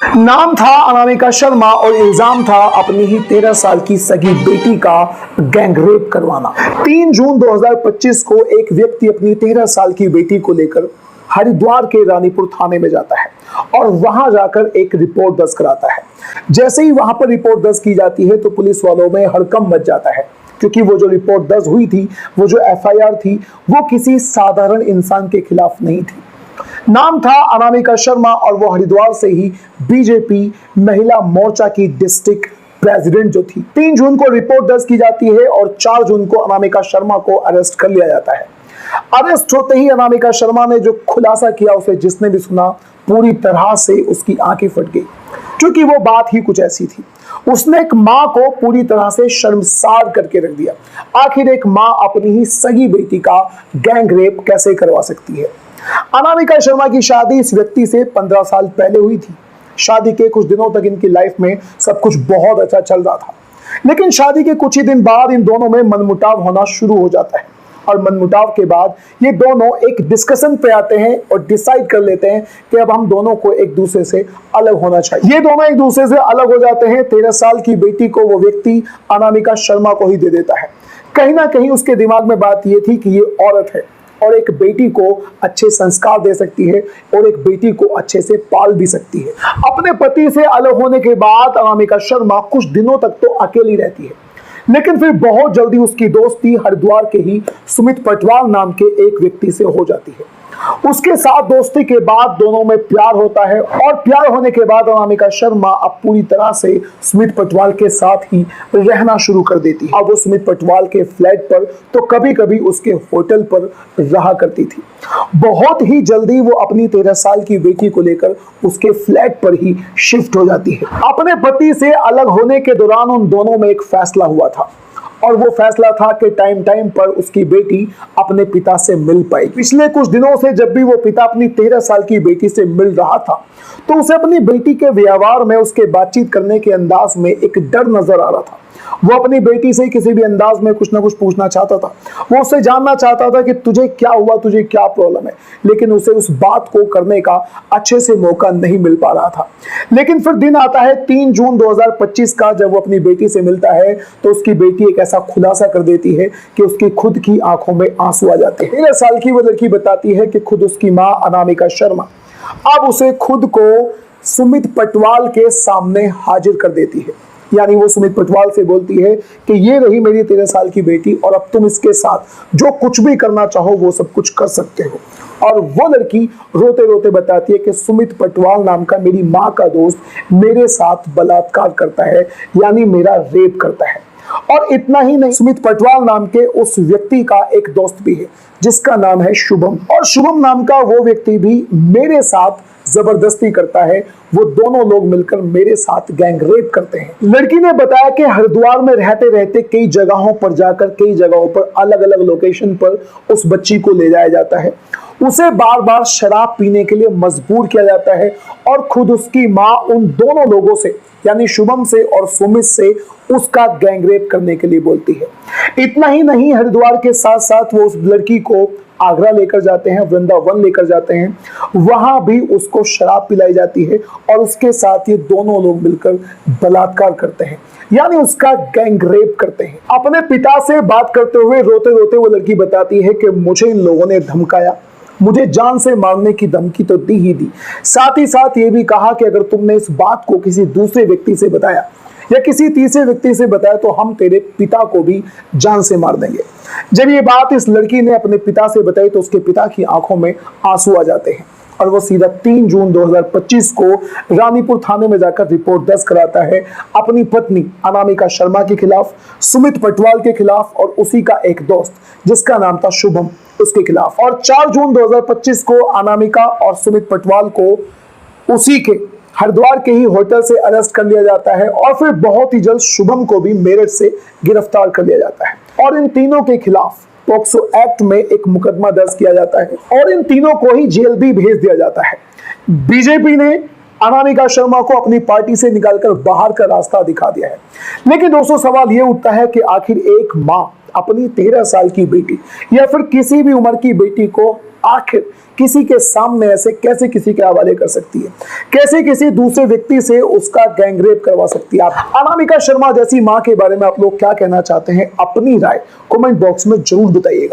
नाम था अनामिका शर्मा और इल्जाम था अपनी ही 13 साल की सगी बेटी का गैंगरेप करवाना। 3 जून 2025 को एक व्यक्ति अपनी 13 साल की बेटी को लेकर हरिद्वार के रानीपुर थाने में जाता है और वहां जाकर एक रिपोर्ट दर्ज कराता है। जैसे ही वहां पर रिपोर्ट दर्ज की जाती है तो पुलिस वालों में हड़कंप मच जाता है, क्योंकि वो जो रिपोर्ट दर्ज हुई थी, वो जो एफआईआर थी, वो किसी साधारण इंसान के खिलाफ नहीं थी। नाम था अनामिका शर्मा और वो हरिद्वार से ही बीजेपी महिला मोर्चा की डिस्ट्रिक्ट प्रेसिडेंट जो थी। 3 जून को रिपोर्ट दर्ज की जाती है और 4 जून को अनामिका शर्मा को अरेस्ट कर लिया जाता है। अरेस्ट होते ही अनामिका शर्मा ने जो खुलासा किया, उसे जिसने भी सुना पूरी तरह से उसकी आंखें फट गई, क्योंकि वो बात ही कुछ ऐसी थी। उसने एक मां को पूरी तरह से शर्मसार करके रख दिया। आखिर एक मां अपनी ही सगी बेटी का गैंग रेप कैसे करवा सकती है। अनामिका शर्मा की शादी इस व्यक्ति से 15 साल पहले हुई थी। शादी के कुछ दिनों तक इनकी लाइफ में सब कुछ बहुत अच्छा चल रहा था, लेकिन शादी के कुछ ही दिन बाद इन दोनों में मनमुटाव होना शुरू हो जाता है और मनमुटाव के बाद ये दोनों एक डिस्कशन पे आते हैं और डिसाइड कर लेते हैं कि अब हम दोनों को एक दूसरे से अलग होना चाहिए। ये दोनों एक दूसरे से अलग हो जाते हैं। 13 साल की बेटी को वो व्यक्ति अनामिका शर्मा को ही दे देता है। कहीं ना कहीं उसके दिमाग में बात ये थी कि ये औरत है और एक बेटी को अच्छे संस्कार दे सकती है और एक बेटी को अच्छे से पाल भी सकती है। अपने पति से अलग होने के बाद अनामिका शर्मा कुछ दिनों तक तो अकेली रहती है, लेकिन फिर बहुत जल्दी उसकी दोस्ती हरिद्वार के ही सुमित पटवाल नाम के एक व्यक्ति से हो जाती है। उसके साथ दोस्ती के बाद दोनों में प्यार होता है और प्यार होने के बाद अनामिका शर्मा अब पूरी तरह से सुमित पटवाल के साथ ही रहना शुरू कर देती है। अब वो सुमित पटवाल के फ्लैट पर तो कभी कभी उसके होटल पर रहा करती थी। बहुत ही जल्दी वो अपनी 13 साल की बेटी को लेकर उसके फ्लैट पर ही शिफ्ट हो जाती है। अपने पति से अलग होने के दौरान उन दोनों में एक फैसला हुआ था और वो फैसला था कि टाइम टाइम पर उसकी बेटी अपने पिता से मिल पाए। पिछले कुछ दिनों से जब भी वो पिता अपनी 13 साल की बेटी से मिल रहा था तो उसे अपनी बेटी के व्यवहार में, उसके बातचीत करने के अंदाज में एक डर नजर आ रहा था। वो अपनी बेटी से किसी भी अंदाज में कुछ ना कुछ पूछना चाहता था। वो उससे जानना चाहता था कि तुझे क्या हुआ, तुझे क्या प्रॉब्लम है, लेकिन उसे उस बात को करने का अच्छे से मौका नहीं मिल पा रहा था। लेकिन फिर दिन आता है 3 जून 2025 का, जब वो अपनी बेटी से मिलता है तो उसकी बेटी एक ऐसा खुलासा कर देती है कि उसकी खुद की आंखों में आंसू आ जाते हैं। 13 साल की वो लड़की बताती है कि खुद उसकी मां अनामिका शर्मा अब उसे खुद को सुमित पटवाल के सामने हाजिर कर देती है। यानी वो सुमित पटवाल से बोलती है कि ये रही मेरी 13 साल की बेटी और अब तुम इसके साथ जो कुछ भी करना चाहो वो सब कुछ कर सकते हो। और वो लड़की रोते रोते बताती है कि सुमित पटवाल नाम का मेरी माँ का दोस्त मेरे साथ बलात्कार करता है, यानी मेरा रेप करता है। और इतना ही नहीं, सुमित पटवाल नाम के उस व्यक्ति का एक दोस्त भी है जिसका नाम है शुभम, और शुभम नाम का वो व्यक्ति भी मेरे साथ जबरदस्ती करता है। वो दोनों लोग मिलकर मेरे साथ गैंग रेप करते हैं। लड़की ने बताया कि हरिद्वार में रहते रहते कई जगहों पर जाकर, कई जगहों पर अलग अलग लोकेशन पर उस बच्ची को ले जाया जाता है। उसे बार बार शराब पीने के लिए मजबूर किया जाता है और खुद उसकी माँ उन दोनों लोगों से, यानी शुभम से और सुमित से, उसका गैंग रेप करने के लिए बोलती है। इतना ही नहीं, हरिद्वार के साथ साथ वो उस लड़की को आगरा लेकर जाते हैं, वृंदावन लेकर जाते हैं। वहां भी उसको शराब पिलाई जाती है और उसके साथ ये दोनों लोग मिलकर बलात्कार करते हैं, यानी उसका गैंग रेप करते हैं। अपने पिता से बात करते हुए रोते रोते वो लड़की बताती है कि मुझे इन लोगों ने धमकाया, मुझे जान से मारने की धमकी तो दी ही दी, साथ ही साथ ये भी कहा कि अगर तुमने इस बात को किसी दूसरे व्यक्ति से बताया या किसी तीसरे व्यक्ति से बताया तो हम तेरे पिता को भी जान से मार देंगे। जब ये बात इस लड़की ने अपने पिता से बताई तो उसके पिता की आंखों में आंसू आ जाते हैं और वो सीधा 3 जून 2025 को रानीपुर थाने में जाकर रिपोर्ट दर्ज कराता है अपनी पत्नी अनामिका शर्मा के खिलाफ, सुमित पटवाल के खिलाफ और उसी का एक दोस्त जिसका नाम था शुभम, उसके खिलाफ। और 4 जून 2025 को अनामिका और सुमित पटवाल को उसी के हरिद्वार के ही होटल से अरेस्ट कर लिया जाता है और फिर बहुत ही जल्द शुभम को भी मेरठ से गिरफ्तार कर लिया जाता है और इन तीनों के खिलाफ पॉक्सो एक्ट में एक मुकदमा दर्ज किया जाता है और इन तीनों को ही जेल भी भेज दिया जाता है। बीजेपी ने अनामिका शर्मा को अपनी पार्टी से निकालकर बाहर का रास्ता दिखा दिया है। लेकिन दोस्तों, सवाल यह उठता है कि आखिर एक मां अपनी 13 साल की बेटी या फिर किसी भी उम्र की बेटी को आखिर किसी के सामने ऐसे कैसे किसी के हवाले कर सकती है, कैसे किसी दूसरे व्यक्ति से उसका गैंगरेप करवा सकती है। अनामिका शर्मा जैसी मां के बारे में आप लोग क्या कहना चाहते हैं, अपनी राय कमेंट बॉक्स में जरूर बताइएगा।